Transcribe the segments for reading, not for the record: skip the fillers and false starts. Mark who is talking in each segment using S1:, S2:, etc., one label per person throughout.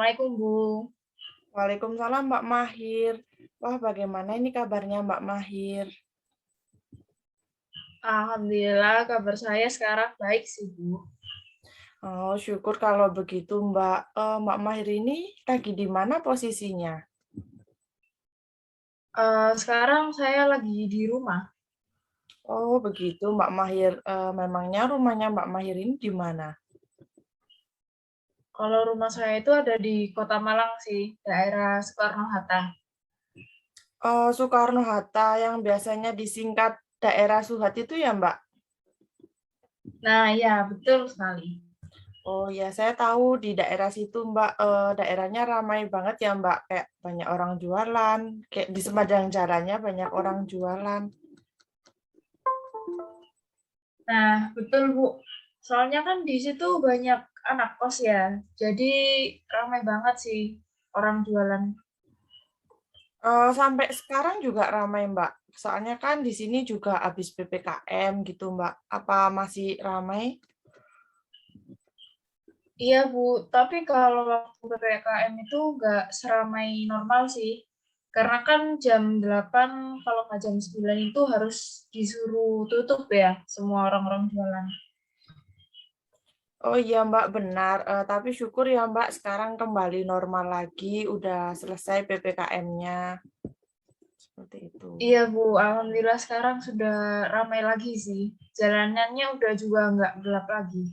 S1: Assalamualaikum, Bu.
S2: Waalaikumsalam Mbak Mahir. Wah, bagaimana ini kabarnya Mbak Mahir?
S1: Alhamdulillah kabar saya sekarang baik sih, Bu.
S2: Oh, syukur kalau begitu Mbak. Mbak Mahir ini lagi di mana posisinya?
S1: Sekarang saya lagi di rumah.
S2: Oh, begitu Mbak Mahir. Memangnya rumahnya Mbak Mahir ini di mana?
S1: Kalau rumah saya itu ada di Kota Malang sih, daerah Soekarno-Hatta.
S2: Oh, Soekarno-Hatta yang biasanya disingkat daerah Suhat itu ya Mbak?
S1: Nah, ya betul sekali.
S2: Oh ya, saya tahu di daerah situ Mbak. Daerahnya ramai banget ya Mbak. Kayak banyak orang jualan. Kayak di sepanjang jalannya banyak orang jualan.
S1: Nah, betul, Bu. Soalnya kan di situ banyak anak kos ya, jadi ramai banget sih orang jualan.
S2: Sampai sekarang juga ramai, Mbak. Soalnya kan di sini juga habis PPKM gitu, Mbak. Apa masih ramai?
S1: Iya, Bu. Tapi kalau waktu PPKM itu nggak seramai normal sih. Karena kan jam 8 kalau nggak jam 9 itu harus disuruh tutup ya, semua orang-orang jualan.
S2: Oh iya, Mbak, benar. Tapi syukur ya, Mbak, sekarang kembali normal lagi. Udah selesai PPKM-nya. Seperti itu.
S1: Iya, Bu. Alhamdulillah sekarang sudah ramai lagi sih. Jalanannya udah juga nggak gelap lagi.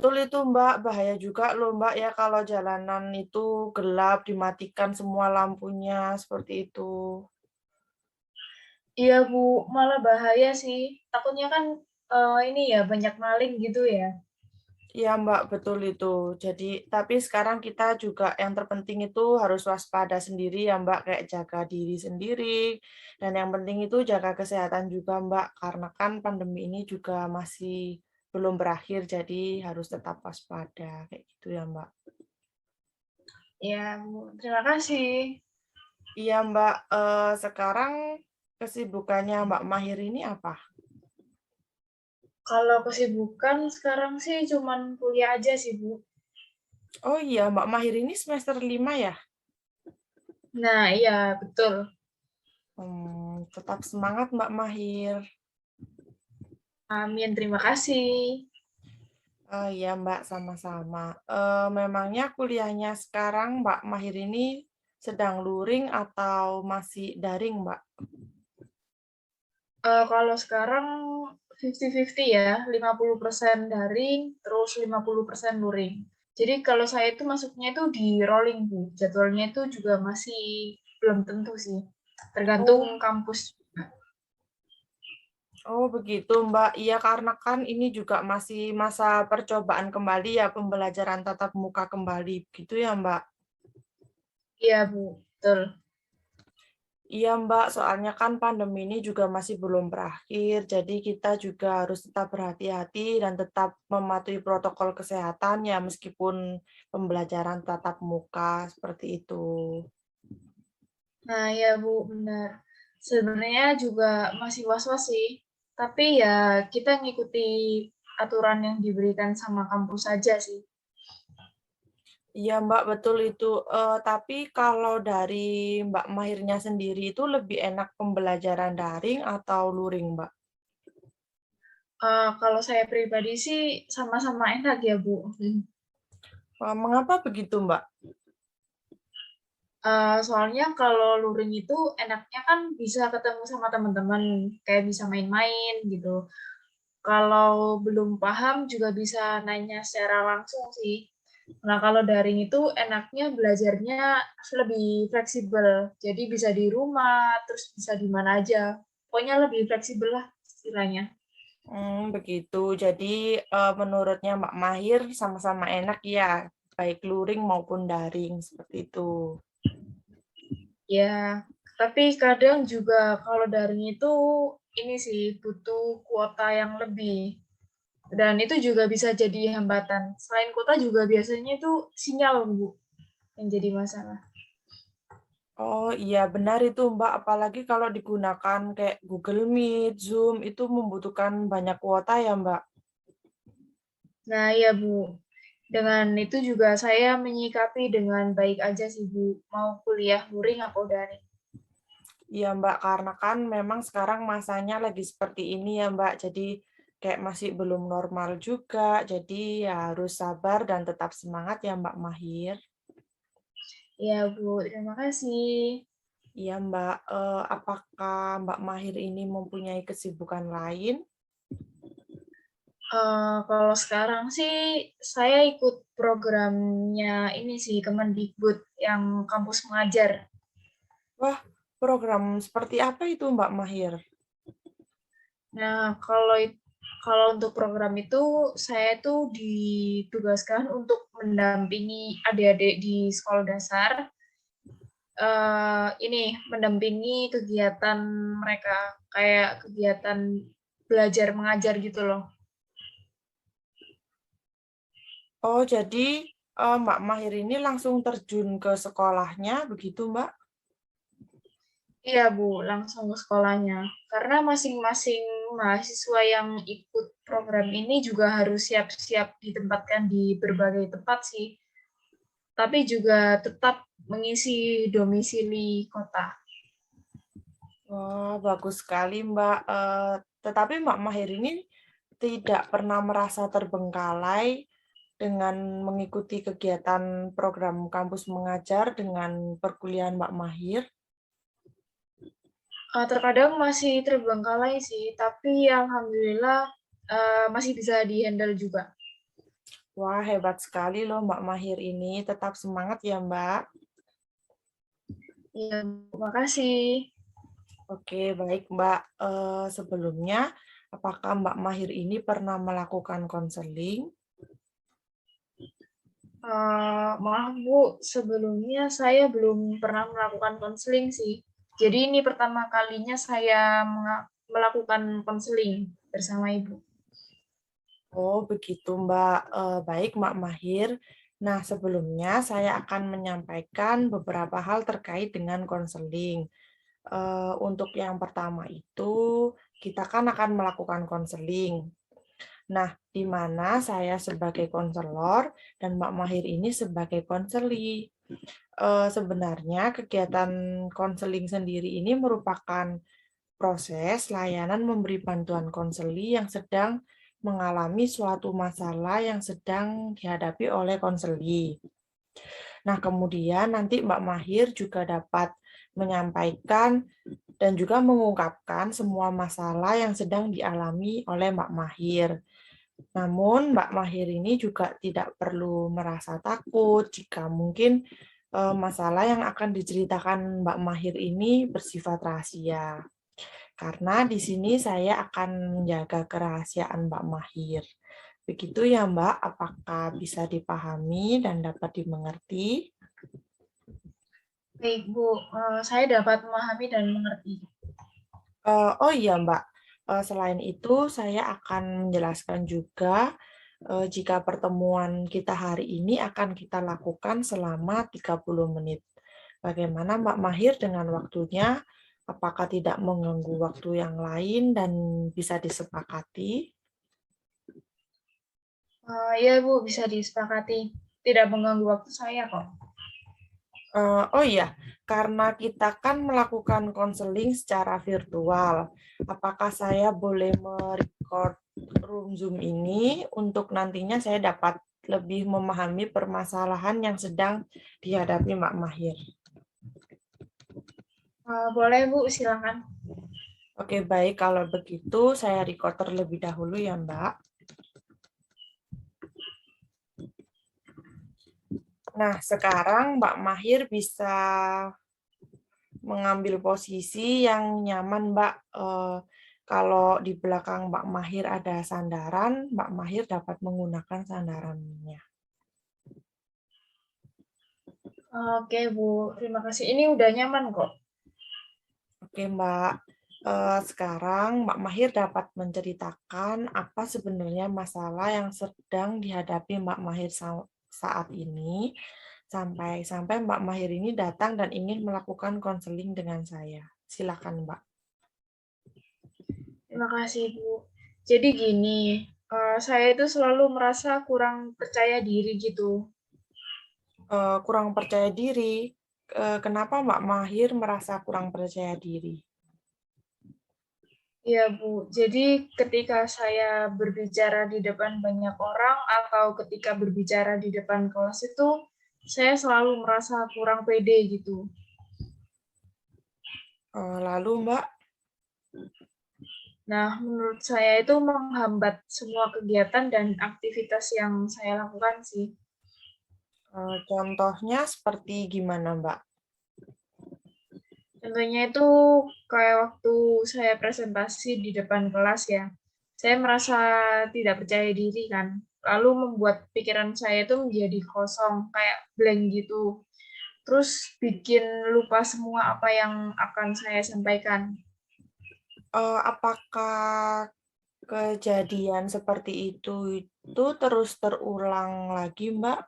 S2: Betul itu, Mbak. Bahaya juga loh, Mbak, ya kalau jalanan itu gelap, dimatikan semua lampunya. Seperti itu.
S1: Iya, Bu. Malah bahaya sih. Takutnya kan ini ya banyak maling gitu ya.
S2: Iya Mbak, betul itu. Jadi, tapi sekarang kita juga yang terpenting itu harus waspada sendiri ya Mbak, kayak jaga diri sendiri. Dan yang penting itu jaga kesehatan juga Mbak, karena kan pandemi ini juga masih belum berakhir, jadi harus tetap waspada, kayak gitu ya Mbak.
S1: Ya, Bu. Terima kasih.
S2: Iya Mbak, sekarang kesibukannya Mbak Mahir ini apa?
S1: Kalau kesibukan sekarang sih cuman kuliah aja sih, Bu.
S2: Oh iya, Mbak Mahir ini semester 5 ya?
S1: Nah, iya, betul.
S2: Tetap semangat Mbak Mahir.
S1: Amin, terima kasih.
S2: Oh iya Mbak, sama-sama. Memangnya kuliahnya sekarang Mbak Mahir ini sedang luring atau masih daring Mbak?
S1: Kalau sekarang 50-50 ya, 50% daring, terus 50% luring. Jadi kalau saya itu masuknya itu di rolling, Bu. Jadwalnya itu juga masih belum tentu sih. Tergantung
S2: Oh,
S1: kampus.
S2: oh begitu Mbak. Iya karena kan ini juga masih masa percobaan kembali ya, pembelajaran tatap muka kembali. Gitu ya Mbak?
S1: Iya, Bu. Betul.
S2: Iya Mbak, soalnya kan pandemi ini juga masih belum berakhir, jadi kita juga harus tetap berhati-hati dan tetap mematuhi protokol kesehatan ya meskipun pembelajaran tatap muka seperti itu.
S1: Nah, ya, Bu, benar. Sebenarnya juga masih was-was sih. Tapi ya kita ngikuti aturan yang diberikan sama kampus saja sih.
S2: Iya Mbak, betul itu. Tapi kalau dari Mbak Mahirnya sendiri itu lebih enak pembelajaran daring atau luring Mbak?
S1: Kalau saya pribadi sih sama-sama enak ya, Bu.
S2: Mengapa begitu Mbak?
S1: Soalnya kalau luring itu enaknya kan bisa ketemu sama teman-teman, kayak bisa main-main gitu. Kalau belum paham juga bisa nanya secara langsung sih. Nah, kalau daring itu enaknya belajarnya lebih fleksibel. Jadi bisa di rumah, terus bisa di mana aja. Pokoknya lebih fleksibel lah istilahnya.
S2: Begitu. Jadi menurutnya Mbak Mahir sama-sama enak ya, baik luring maupun daring seperti itu.
S1: Ya, tapi kadang juga kalau daring itu ini sih butuh kuota yang lebih. Dan itu juga bisa jadi hambatan. Selain kuota juga biasanya itu sinyal, Bu, yang jadi masalah.
S2: Oh iya benar itu Mbak, apalagi kalau digunakan kayak Google Meet, Zoom itu membutuhkan banyak kuota ya Mbak.
S1: Nah, ya, Bu. Dengan itu juga saya menyikapi dengan baik aja sih, Bu. Mau kuliah luring apa daring.
S2: Iya Mbak, karena kan memang sekarang masanya lagi seperti ini ya Mbak, jadi kayak masih belum normal juga, jadi ya harus sabar dan tetap semangat ya Mbak Mahir.
S1: Iya, Bu. Terima kasih.
S2: Iya Mbak, apakah Mbak Mahir ini mempunyai kesibukan lain?
S1: Kalau sekarang sih saya ikut programnya ini sih, Kemendikbud yang kampus mengajar.
S2: Wah, program seperti apa itu Mbak Mahir?
S1: Nah, kalau untuk program itu, saya tuh ditugaskan untuk mendampingi adik-adik di sekolah dasar, ini, mendampingi kegiatan mereka, kayak kegiatan belajar mengajar gitu loh.
S2: Oh, jadi Mbak Mahir ini langsung terjun ke sekolahnya, begitu Mbak?
S1: Iya, Bu, langsung ke sekolahnya. Karena masing-masing mahasiswa yang ikut program ini juga harus siap-siap ditempatkan di berbagai tempat sih, tapi juga tetap mengisi domisili kota.
S2: Wah, bagus sekali Mbak. Tetapi Mbak Mahir ini tidak pernah merasa terbengkalai dengan mengikuti kegiatan program kampus mengajar dengan perkuliahan Mbak Mahir.
S1: Terkadang masih terbengkalai sih, tapi alhamdulillah masih bisa dihandle juga.
S2: Wah, hebat sekali loh Mbak Mahir ini. Tetap semangat ya Mbak.
S1: Iya, terima kasih.
S2: Oke, baik Mbak. Sebelumnya, apakah Mbak Mahir ini pernah melakukan konseling?
S1: Maaf Bu, sebelumnya saya belum pernah melakukan konseling sih. Jadi ini pertama kalinya saya melakukan konseling bersama Ibu.
S2: Oh, begitu Mbak. Baik Mbak Mahir. Nah, sebelumnya saya akan menyampaikan beberapa hal terkait dengan konseling. Untuk yang pertama itu, kita kan akan melakukan konseling. Nah, di mana saya sebagai konselor dan Mbak Mahir ini sebagai konseli. Sebenarnya kegiatan konseling sendiri ini merupakan proses layanan memberi bantuan konseli yang sedang mengalami suatu masalah yang sedang dihadapi oleh konseli. Nah, kemudian nanti Mbak Mahir juga dapat menyampaikan dan juga mengungkapkan semua masalah yang sedang dialami oleh Mbak Mahir. Namun, Mbak Mahir ini juga tidak perlu merasa takut jika mungkin masalah yang akan diceritakan Mbak Mahir ini bersifat rahasia. Karena di sini saya akan menjaga kerahasiaan Mbak Mahir. Begitu ya Mbak, apakah bisa dipahami dan dapat dimengerti?
S1: Baik Bu, saya dapat memahami dan mengerti.
S2: Oh iya Mbak, selain itu saya akan menjelaskan juga jika pertemuan kita hari ini akan kita lakukan selama 30 menit. Bagaimana Mbak Mahir dengan waktunya? Apakah tidak mengganggu waktu yang lain dan bisa disepakati?
S1: Ya Bu, bisa disepakati. Tidak mengganggu waktu saya kok.
S2: Oh iya, karena kita kan melakukan konseling secara virtual, apakah saya boleh merecord room Zoom ini untuk nantinya saya dapat lebih memahami permasalahan yang sedang dihadapi Mbak Mahir?
S1: Boleh Bu, silakan.
S2: Oke, baik. Kalau begitu, saya record terlebih dahulu ya, Mbak. Nah, sekarang Mbak Mahir bisa mengambil posisi yang nyaman, Mbak. Kalau di belakang Mbak Mahir ada sandaran, Mbak Mahir dapat menggunakan sandarannya.
S1: Oke Bu, terima kasih. Ini udah nyaman kok.
S2: Oke, Mbak. Sekarang Mbak Mahir dapat menceritakan apa sebenarnya masalah yang sedang dihadapi Mbak Mahir saat ini, sampai Mbak Mahir ini datang dan ingin melakukan konseling dengan saya. Silakan, Mbak.
S1: Terima kasih Bu. Jadi gini, Saya itu selalu merasa kurang percaya diri gitu.
S2: Kurang percaya diri, kenapa Mbak Mahir merasa kurang percaya diri?
S1: Iya, Bu. Jadi ketika saya berbicara di depan banyak orang atau ketika berbicara di depan kelas itu, saya selalu merasa kurang pede gitu.
S2: Lalu Mbak,
S1: Nah, menurut saya itu menghambat semua kegiatan dan aktivitas yang saya lakukan sih.
S2: contohnya seperti gimana Mbak?
S1: Contohnya itu kayak waktu saya presentasi di depan kelas ya. Saya merasa tidak percaya diri kan. Lalu membuat pikiran saya itu menjadi kosong, kayak blank gitu. Terus bikin lupa semua apa yang akan saya sampaikan.
S2: Apakah kejadian seperti itu terus terulang lagi Mbak?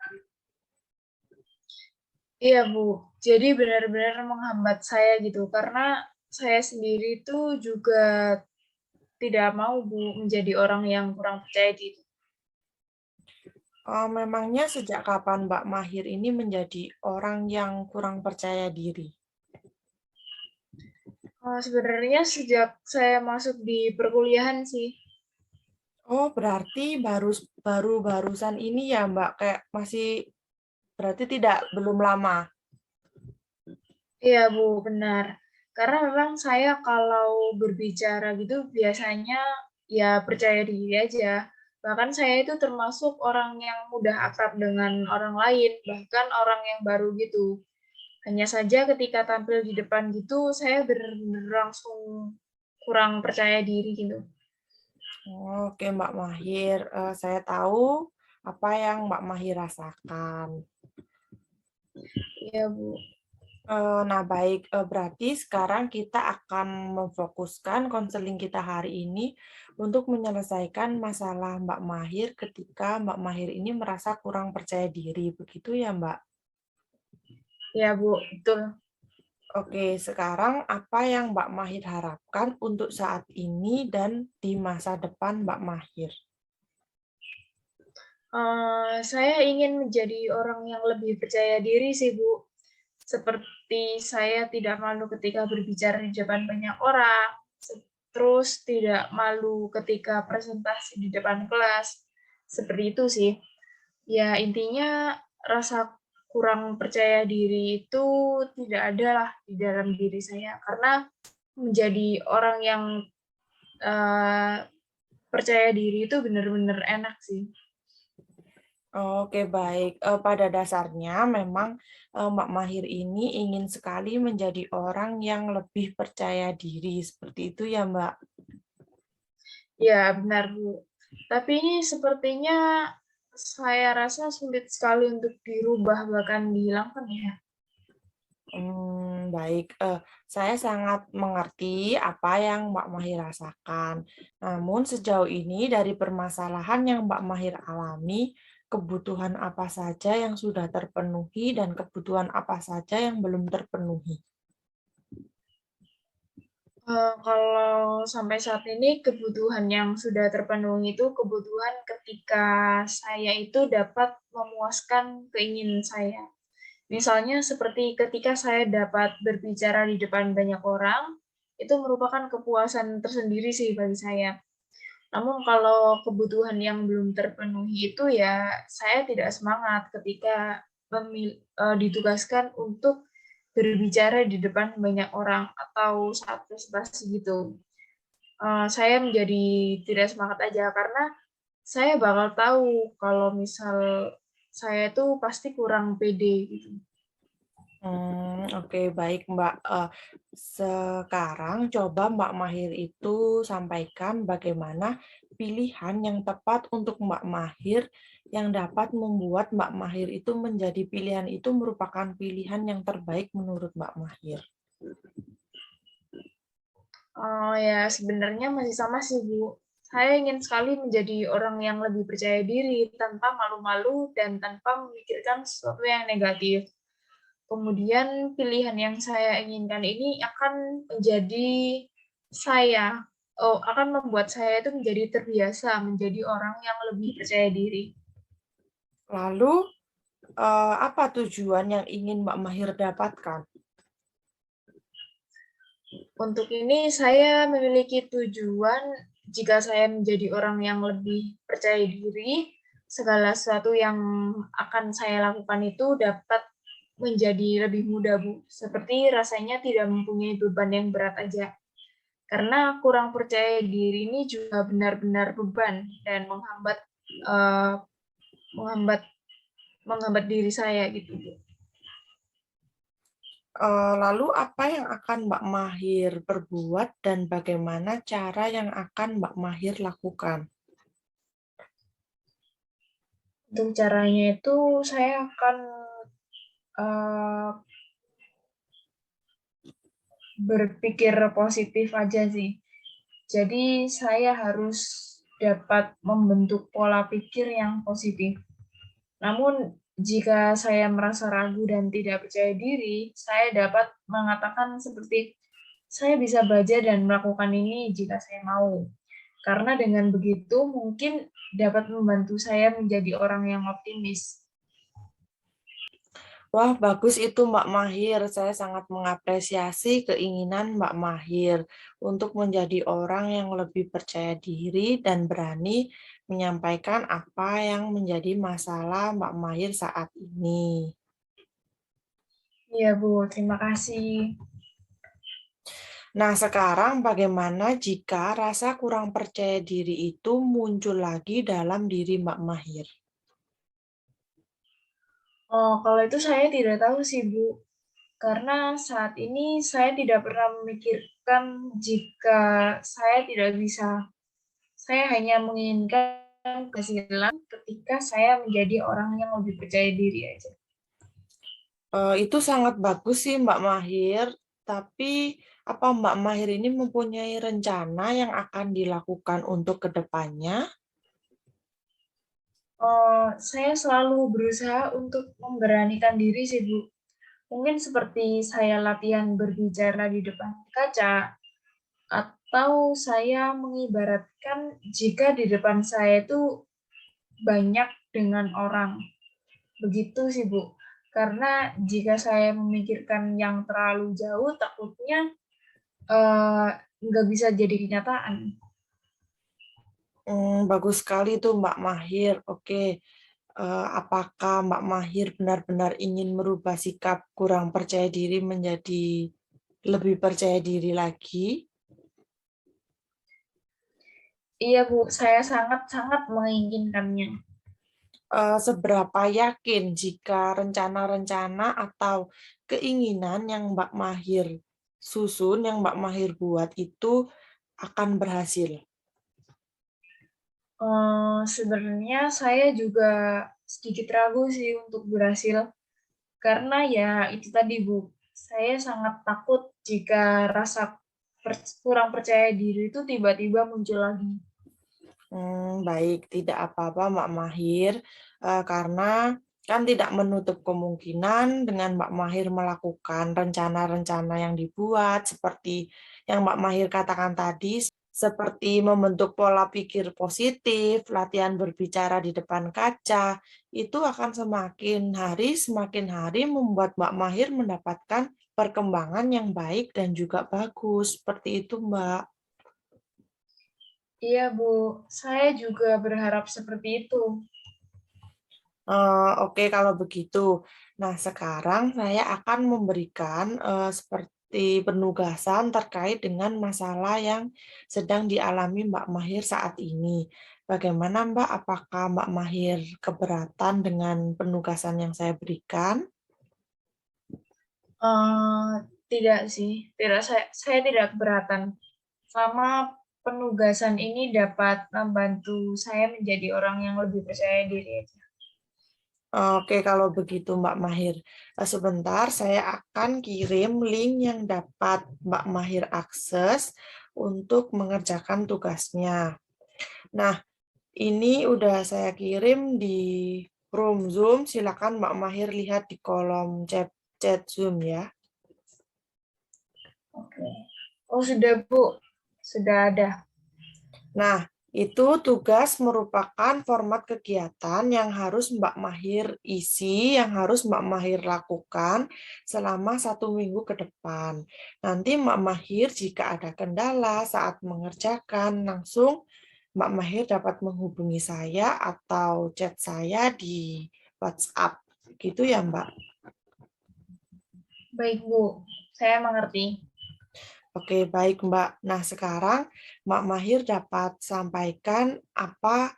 S1: Iya, Bu. Jadi benar-benar menghambat saya gitu karena saya sendiri itu juga tidak mau Bu menjadi orang yang kurang percaya diri.
S2: Memangnya sejak kapan Mbak Mahir ini menjadi orang yang kurang percaya diri?
S1: Sebenarnya sejak saya masuk di perkuliahan sih.
S2: Oh, berarti barusan ini ya Mbak, kayak masih berarti belum lama.
S1: Iya, Bu, benar. Karena memang saya kalau berbicara gitu biasanya ya percaya diri aja. Bahkan saya itu termasuk orang yang mudah akrab dengan orang lain, bahkan orang yang baru gitu. Hanya saja ketika tampil di depan gitu, saya benar-benar langsung kurang percaya diri gitu.
S2: Oke Mbak Mahir, saya tahu apa yang Mbak Mahir rasakan.
S1: Iya, Bu.
S2: Nah, baik. Berarti sekarang kita akan memfokuskan konseling kita hari ini untuk menyelesaikan masalah Mbak Mahir ketika Mbak Mahir ini merasa kurang percaya diri. Begitu ya, Mbak?
S1: Iya, Bu, betul.
S2: Oke, sekarang apa yang Mbak Mahir harapkan untuk saat ini dan di masa depan Mbak Mahir?
S1: Saya ingin menjadi orang yang lebih percaya diri sih, Bu. Seperti saya tidak malu ketika berbicara di depan banyak orang, terus tidak malu ketika presentasi di depan kelas. Seperti itu sih. Ya, intinya rasa kurang percaya diri itu tidak ada lah di dalam diri saya karena menjadi orang yang uh, percaya diri itu benar-benar enak sih.
S2: Oke, baik. Pada dasarnya memang Mbak Mahir ini ingin sekali menjadi orang yang lebih percaya diri. Seperti itu ya, Mbak.
S1: Ya, benar, Bu. Tapi ini sepertinya saya rasa sulit sekali untuk dirubah bahkan dihilangkan ya.
S2: Baik. Saya sangat mengerti apa yang Mbak Mahir rasakan. Namun sejauh ini dari permasalahan yang Mbak Mahir alami, kebutuhan apa saja yang sudah terpenuhi dan kebutuhan apa saja yang belum terpenuhi.
S1: Kalau sampai saat ini kebutuhan yang sudah terpenuhi itu kebutuhan ketika saya itu dapat memuaskan keinginan saya. Misalnya seperti ketika saya dapat berbicara di depan banyak orang, itu merupakan kepuasan tersendiri sih bagi saya. Namun kalau kebutuhan yang belum terpenuhi itu ya saya tidak semangat ketika ditugaskan untuk berbicara di depan banyak orang atau saat presentasi gitu. Saya menjadi tidak semangat aja karena saya bakal tahu kalau misal saya itu pasti kurang pede gitu.
S2: Oke, baik Mbak. Sekarang coba Mbak Mahir itu sampaikan bagaimana pilihan yang tepat untuk Mbak Mahir yang dapat membuat Mbak Mahir itu menjadi pilihan itu merupakan pilihan yang terbaik menurut Mbak Mahir.
S1: Oh ya, sebenarnya masih sama sih, Bu. Saya ingin sekali menjadi orang yang lebih percaya diri tanpa malu-malu dan tanpa memikirkan sesuatu yang negatif. Kemudian pilihan yang saya inginkan ini akan menjadi saya. akan membuat saya itu menjadi terbiasa menjadi orang yang lebih percaya diri.
S2: Lalu, apa tujuan yang ingin Mbak Mahir dapatkan?
S1: Untuk ini saya memiliki tujuan jika saya menjadi orang yang lebih percaya diri, segala sesuatu yang akan saya lakukan itu dapat menjadi lebih mudah, Bu. Seperti rasanya tidak mempunyai beban yang berat aja. Karena kurang percaya diri ini juga benar-benar beban dan eh, menghambat menghambat diri saya gitu, Bu.
S2: Lalu apa yang akan Mbak Mahir perbuat dan bagaimana cara yang akan Mbak Mahir lakukan?
S1: Untuk caranya itu saya akan eh, berpikir positif aja sih. Jadi saya harus dapat membentuk pola pikir yang positif. Namun jika saya merasa ragu dan tidak percaya diri, saya dapat mengatakan seperti saya bisa belajar dan melakukan ini jika saya mau. Karena dengan begitu mungkin dapat membantu saya menjadi orang yang optimis.
S2: Wah, bagus itu Mbak Mahir. Saya sangat mengapresiasi keinginan Mbak Mahir untuk menjadi orang yang lebih percaya diri dan berani menyampaikan apa yang menjadi masalah Mbak Mahir saat ini.
S1: Iya, Bu. Terima kasih.
S2: Nah, sekarang bagaimana jika rasa kurang percaya diri itu muncul lagi dalam diri Mbak Mahir?
S1: Oh, kalau itu saya tidak tahu sih, Bu. Karena saat ini saya tidak pernah memikirkan jika saya tidak bisa. Saya hanya menginginkan keberhasilan ketika saya menjadi orang yang lebih percaya diri aja.
S2: Itu sangat bagus sih Mbak Mahir, tapi apa Mbak Mahir ini mempunyai rencana yang akan dilakukan untuk kedepannya?
S1: Saya selalu berusaha untuk memberanikan diri sih, Bu. Mungkin seperti saya latihan berbicara di depan kaca, atau saya mengibaratkan jika di depan saya itu banyak dengan orang. Begitu sih, Bu. Karena jika saya memikirkan yang terlalu jauh, takutnya eh, nggak bisa jadi kenyataan.
S2: Bagus sekali tuh Mbak Mahir. Oke, apakah Mbak Mahir benar-benar ingin merubah sikap kurang percaya diri menjadi lebih percaya diri lagi?
S1: Iya, Bu. Saya sangat-sangat menginginkannya.
S2: Seberapa yakin jika rencana-rencana atau keinginan yang Mbak Mahir susun, yang Mbak Mahir buat itu akan berhasil?
S1: Sebenarnya saya juga sedikit ragu sih untuk berhasil. Karena ya itu tadi, Bu. Saya sangat takut jika rasa kurang percaya diri itu tiba-tiba muncul lagi.
S2: Baik, tidak apa-apa Mbak Mahir, karena kan tidak menutup kemungkinan dengan Mbak Mahir melakukan rencana-rencana yang dibuat, seperti yang Mbak Mahir katakan tadi, seperti membentuk pola pikir positif, latihan berbicara di depan kaca, itu akan semakin hari membuat Mbak Mahir mendapatkan perkembangan yang baik dan juga bagus, seperti itu Mbak.
S1: Iya, Bu. Saya juga berharap seperti itu.
S2: Oke, kalau begitu. Nah, sekarang saya akan memberikan seperti penugasan terkait dengan masalah yang sedang dialami Mbak Mahir saat ini. Bagaimana Mbak? Apakah Mbak Mahir keberatan dengan penugasan yang saya berikan?
S1: Eh, Tidak sih, tidak saya tidak keberatan. Selama penugasan ini dapat membantu saya menjadi orang yang lebih percaya diri aja.
S2: Oke, kalau begitu Mbak Mahir. Sebentar, saya akan kirim link yang dapat Mbak Mahir akses untuk mengerjakan tugasnya. Nah, ini udah saya kirim di room Zoom. Silakan Mbak Mahir lihat di kolom chat Zoom ya.
S1: Oke. Oh, sudah, Bu. sudah ada.
S2: Nah, itu tugas merupakan format kegiatan yang harus Mbak Mahir isi, yang harus Mbak Mahir lakukan selama 1 minggu ke depan. Nanti Mbak Mahir jika ada kendala saat mengerjakan, langsung Mbak Mahir dapat menghubungi saya atau chat saya di WhatsApp. Gitu ya, Mbak?
S1: Baik, Bu. Saya mengerti.
S2: Oke, baik Mbak. Nah, sekarang Mbak Mahir dapat sampaikan apa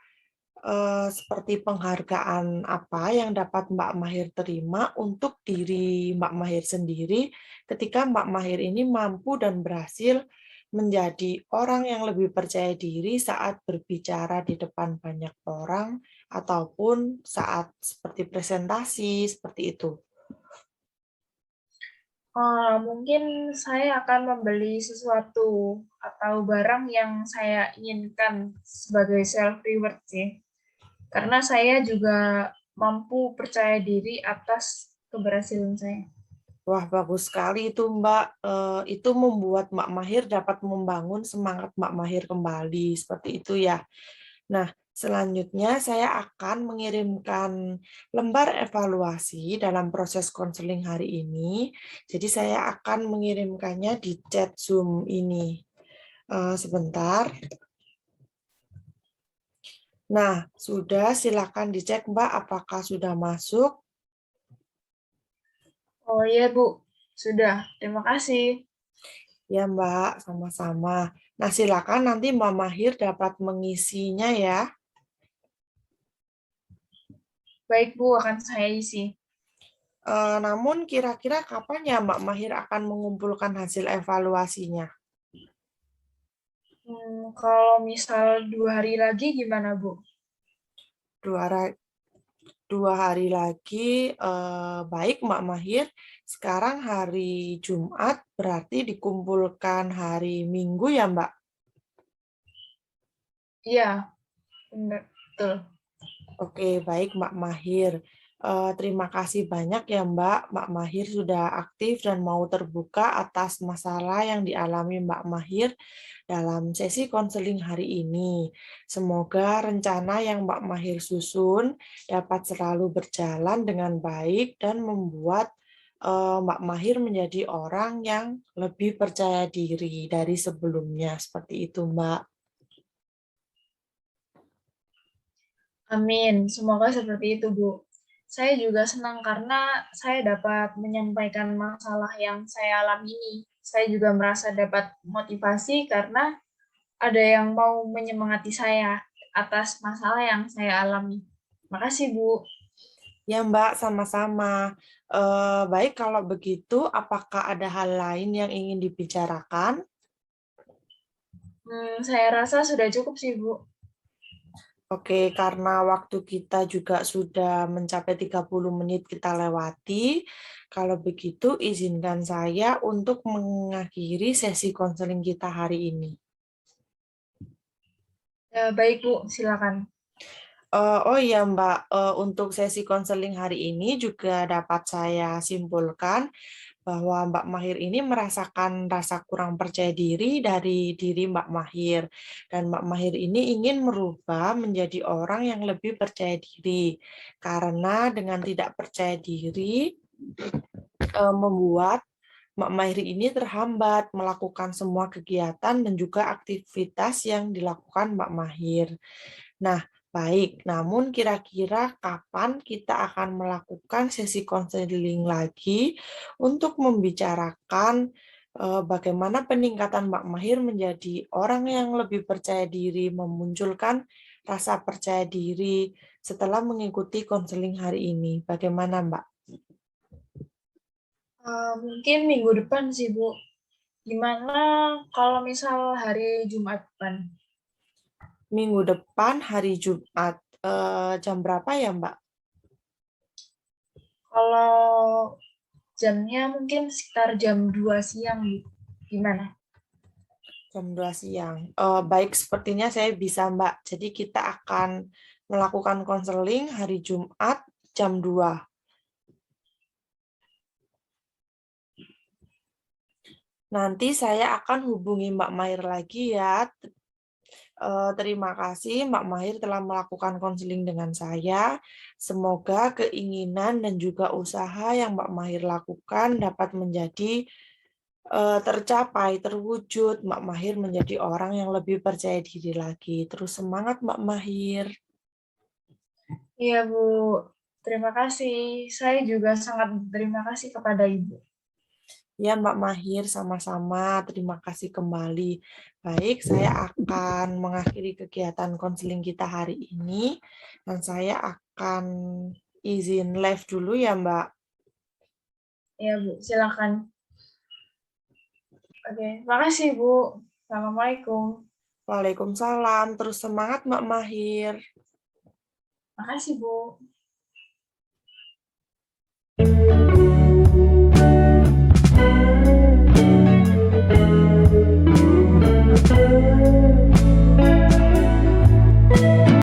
S2: seperti penghargaan apa yang dapat Mbak Mahir terima untuk diri Mbak Mahir sendiri ketika Mbak Mahir ini mampu dan berhasil menjadi orang yang lebih percaya diri saat berbicara di depan banyak orang ataupun saat seperti presentasi seperti itu.
S1: Mungkin saya akan membeli sesuatu atau barang yang saya inginkan sebagai self reward sih. Karena saya juga mampu percaya diri atas keberhasilan saya.
S2: Wah, bagus sekali itu Mbak. Itu membuat Mbak Mahir dapat membangun semangat Mbak Mahir kembali seperti itu ya. Nah, selanjutnya saya akan mengirimkan lembar evaluasi dalam proses konseling hari ini. Jadi saya akan mengirimkannya di chat Zoom ini. Sebentar. Nah, sudah silakan dicek Mbak apakah sudah masuk.
S1: Oh iya, Bu. Sudah. Terima kasih.
S2: Ya Mbak, sama-sama. Nah, silakan nanti Mbak Mahir dapat mengisinya ya.
S1: Baik, Bu. Akan saya isi.
S2: Namun kira-kira kapan ya Mbak Mahir akan mengumpulkan hasil evaluasinya?
S1: Kalau misal 2 hari lagi gimana, Bu?
S2: Dua, 2 hari lagi, baik Mbak Mahir. Sekarang hari Jumat, berarti dikumpulkan hari Minggu ya Mbak?
S1: Iya, benar. Betul.
S2: Oke, baik Mbak Mahir. Terima kasih banyak ya Mbak. Mbak Mahir sudah aktif dan mau terbuka atas masalah yang dialami Mbak Mahir dalam sesi konseling hari ini. Semoga rencana yang Mbak Mahir susun dapat selalu berjalan dengan baik dan membuat Mbak Mahir menjadi orang yang lebih percaya diri dari sebelumnya. Seperti itu, Mbak.
S1: Amin. Semoga seperti itu, Bu. Saya juga senang karena saya dapat menyampaikan masalah yang saya alami ini. Saya juga merasa dapat motivasi karena ada yang mau menyemangati saya atas masalah yang saya alami. Makasih, Bu.
S2: Ya, Mbak, sama-sama. Baik, kalau begitu, apakah ada hal lain yang ingin dibicarakan?
S1: Saya rasa sudah cukup sih, Bu.
S2: Oke, karena waktu kita juga sudah mencapai 30 menit kita lewati, kalau begitu izinkan saya untuk mengakhiri sesi konseling kita hari ini.
S1: Baik, Bu. Silakan.
S2: Oh iya Mbak, untuk sesi konseling hari ini juga dapat saya simpulkan bahwa Mbak Mahir ini merasakan rasa kurang percaya diri dari diri Mbak Mahir. Dan Mbak Mahir ini ingin merubah menjadi orang yang lebih percaya diri. Karena dengan tidak percaya diri, membuat Mbak Mahir ini terhambat melakukan semua kegiatan dan juga aktivitas yang dilakukan Mbak Mahir. Nah, baik. Namun kira-kira kapan kita akan melakukan sesi konseling lagi untuk membicarakan bagaimana peningkatan Mbak Mahir menjadi orang yang lebih percaya diri, memunculkan rasa percaya diri setelah mengikuti konseling hari ini. Bagaimana, Mbak?
S1: Mungkin minggu depan sih, Bu. Gimana kalau misal hari Jumat depan?
S2: Minggu depan hari Jumat, jam berapa ya, Mbak?
S1: Kalau jamnya mungkin sekitar jam 2 siang, Bu. Gimana?
S2: Jam 2 siang. Baik, sepertinya saya bisa, Mbak. Jadi kita akan melakukan konseling hari Jumat jam 2. Nanti saya akan hubungi Mbak Mahir lagi ya. Terima kasih Mbak Mahir telah melakukan konseling dengan saya. Semoga keinginan dan juga usaha yang Mbak Mahir lakukan dapat menjadi tercapai, terwujud. Mbak Mahir menjadi orang yang lebih percaya diri lagi. Terus semangat Mbak Mahir.
S1: Iya, Bu. Terima kasih. Saya juga sangat berterima kasih kepada Ibu.
S2: Ya, Mbak Mahir, sama-sama. Terima kasih kembali. Baik, saya akan mengakhiri kegiatan konseling kita hari ini, dan saya akan izin live dulu ya, Mbak.
S1: Iya, Bu. Silakan. Oke, makasih, Bu. Assalamualaikum.
S2: Waalaikumsalam. Terus semangat, Mbak Mahir.
S1: Makasih, Bu.